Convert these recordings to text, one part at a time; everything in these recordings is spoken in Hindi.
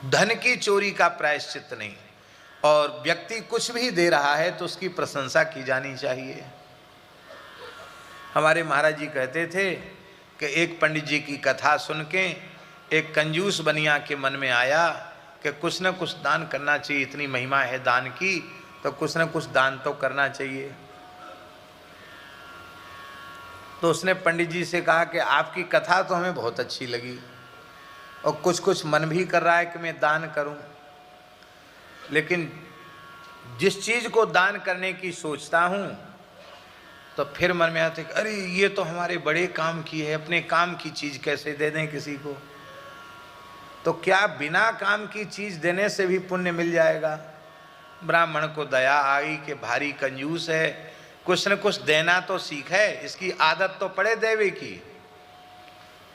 धन की चोरी का प्रायश्चित नहीं। और व्यक्ति कुछ भी दे रहा है तो उसकी प्रशंसा की जानी चाहिए। हमारे महाराज जी कहते थे कि एक पंडित जी की कथा सुन के एक कंजूस बनिया के मन में आया कि कुछ न कुछ दान करना चाहिए, इतनी महिमा है दान की तो कुछ न कुछ दान तो करना चाहिए। तो उसने पंडित जी से कहा कि आपकी कथा तो हमें बहुत अच्छी लगी और कुछ कुछ मन भी कर रहा है कि मैं दान करूं, लेकिन जिस चीज़ को दान करने की सोचता हूं तो फिर मन में आते कि अरे ये तो हमारे बड़े काम की है, अपने काम की चीज़ कैसे दे दें किसी को। तो क्या बिना काम की चीज़ देने से भी पुण्य मिल जाएगा? ब्राह्मण को दया आई कि भारी कंजूस है, कुछ न कुछ देना तो सीख है, इसकी आदत तो पड़े देवे की।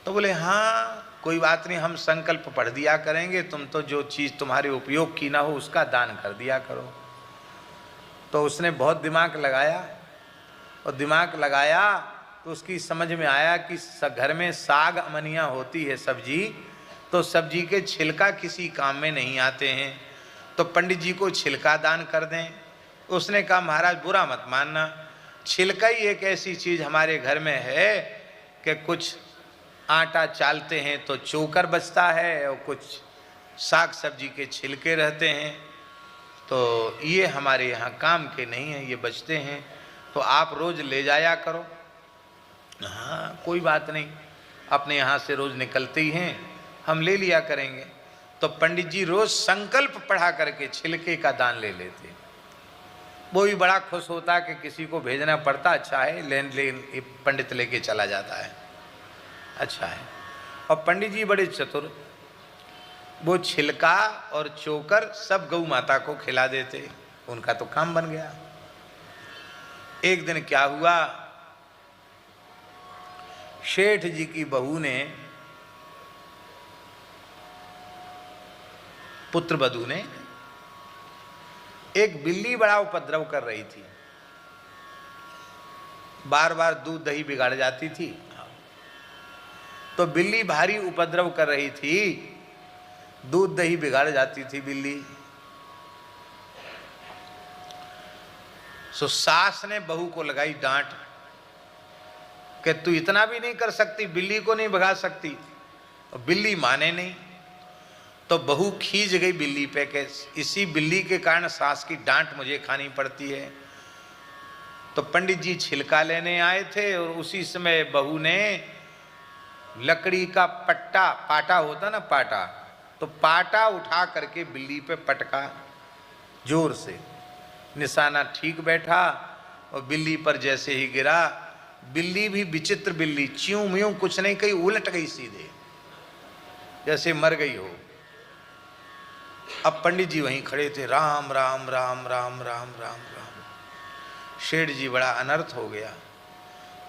तो बोले हाँ कोई बात नहीं, हम संकल्प पढ़ दिया करेंगे, तुम तो जो चीज़ तुम्हारे उपयोग की ना हो उसका दान कर दिया करो। तो उसने बहुत दिमाग लगाया और दिमाग लगाया तो उसकी समझ में आया कि घर में साग अमनिया होती है सब्जी, तो सब्जी के छिलका किसी काम में नहीं आते हैं, तो पंडित जी को छिलका दान कर दें। उसने कहा महाराज बुरा मत मानना, छिलका ही एक ऐसी चीज़ हमारे घर में है कि कुछ आटा चालते हैं तो चोकर बचता है और कुछ साग सब्जी के छिलके रहते हैं, तो ये हमारे यहाँ काम के नहीं हैं, ये बचते हैं, तो आप रोज़ ले जाया करो। हाँ कोई बात नहीं, अपने यहाँ से रोज़ निकलते ही हैं, हम ले लिया करेंगे। तो पंडित जी रोज़ संकल्प पढ़ा करके छिलके का दान ले लेते। वो भी बड़ा खुश होता कि किसी को भेजना पड़ता, अच्छा है ले पंडित लेके चला जाता है, अच्छा है। और पंडित जी बड़े चतुर, वो छिलका और चोकर सब गौ माता को खिला देते, उनका तो काम बन गया। एक दिन क्या हुआ, शेठ जी की बहू ने, पुत्र वधू ने, एक बिल्ली बड़ा उपद्रव कर रही थी, बार बार दूध दही बिगाड़ जाती थी, तो बिल्ली भारी उपद्रव कर रही थी, दूध दही बिगाड़ जाती थी बिल्ली। सो सास ने बहू को लगाई डांट कि तू इतना भी नहीं कर सकती, बिल्ली को नहीं भगा सकती, और बिल्ली माने नहीं। तो बहू खींच गई बिल्ली पे कि इसी बिल्ली के कारण सास की डांट मुझे खानी पड़ती है। तो पंडित जी छिलका लेने आए थे और उसी समय बहू ने लकड़ी का पट्टा, पाटा होता ना पाटा, तो पाटा उठा करके बिल्ली पे पटका जोर से, निशाना ठीक बैठा और बिल्ली पर जैसे ही गिरा, बिल्ली भी विचित्र बिल्ली, च्यूं म्यूं कुछ नहीं कही, उलट गई सीधे जैसे मर गई हो। अब पंडित जी वहीं खड़े थे, राम राम राम राम राम राम राम। शेठ जी बड़ा अनर्थ हो गया,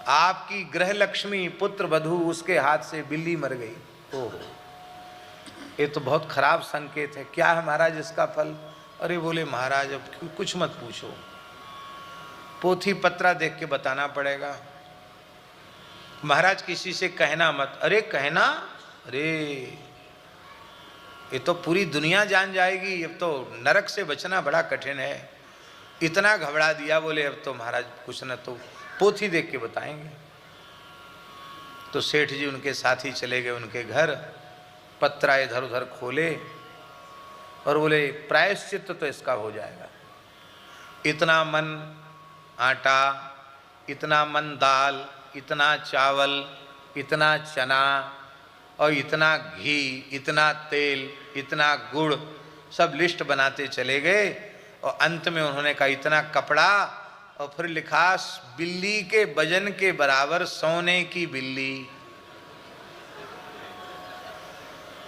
आपकी गृह लक्ष्मी पुत्र वधू उसके हाथ से बिल्ली मर गई। ओहो, ये तो बहुत खराब संकेत है, क्या है महाराज इसका फल? अरे बोले महाराज अब कुछ मत पूछो, पोथी पत्रा देख के बताना पड़ेगा। महाराज किसी से कहना मत। अरे कहना, अरे ये तो पूरी दुनिया जान जाएगी, अब तो नरक से बचना बड़ा कठिन है। इतना घबरा दिया, बोले अब तो महाराज कुछ न तो पोथी देख के बताएंगे। तो सेठ जी उनके साथ ही चले गए उनके घर, पत्रा इधर उधर खोले और बोले प्रायश्चित तो इसका हो जाएगा, इतना मन आटा, इतना मन दाल, इतना चावल, इतना चना और इतना घी, इतना तेल, इतना गुड़, सब लिस्ट बनाते चले गए। और अंत में उन्होंने कहा इतना कपड़ा, और फिर लिखा बिल्ली के वजन के बराबर सोने की बिल्ली।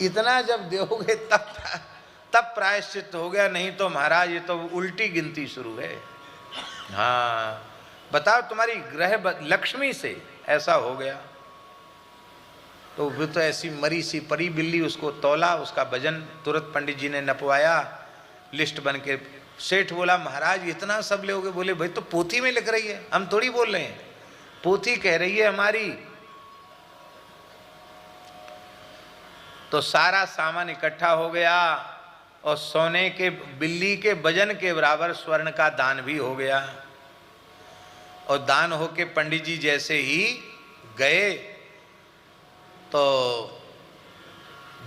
इतना जब दोगे तब प्रायश्चित हो गया, नहीं तो महाराज ये तो उल्टी गिनती शुरू है। हाँ बताओ, तुम्हारी ग्रह लक्ष्मी से ऐसा हो गया। तो वो तो ऐसी मरी सी पड़ी बिल्ली, उसको तौला, उसका वजन तुरंत पंडित जी ने नपवाया, लिस्ट बन के। सेठ बोला महाराज इतना सब लोगे? बोले भाई तो पोथी में लिख रही है, हम थोड़ी बोल रहे हैं, पोथी कह रही है हमारी। तो सारा सामान इकट्ठा हो गया और सोने के बिल्ली के वजन के बराबर स्वर्ण का दान भी हो गया। और दान होके पंडित जी जैसे ही गए तो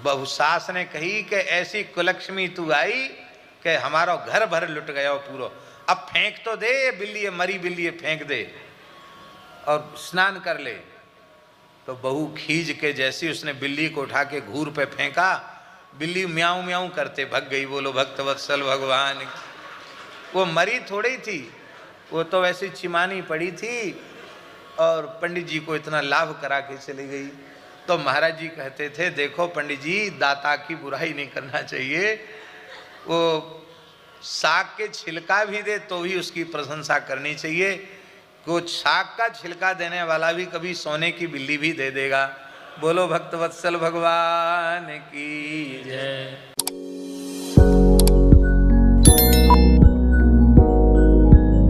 बहू सास ने कही कि ऐसी कुलक्ष्मी तू आई कि हमारा घर भर लुट गया पूरा, अब फेंक तो दे ये बिल्ली, ये मरी बिल्ली ये फेंक दे और स्नान कर ले। तो बहू खींच के जैसी उसने बिल्ली को उठा के घूर पे फेंका, बिल्ली म्याऊं म्याऊं करते भग गई। बोलो भक्तवत्सल भगवान। वो मरी थोड़ी थी, वो तो वैसी चिमानी पड़ी थी और पंडित जी को इतना लाभ करा के चली गई। तो महाराज जी कहते थे देखो पंडित जी, दाता की बुराई नहीं करना चाहिए, वो साग के छिलका भी दे तो भी उसकी प्रशंसा करनी चाहिए। कुछ साग का छिलका देने वाला भी कभी सोने की बिल्ली भी दे देगा। बोलो भक्तवत्सल भगवान की जय।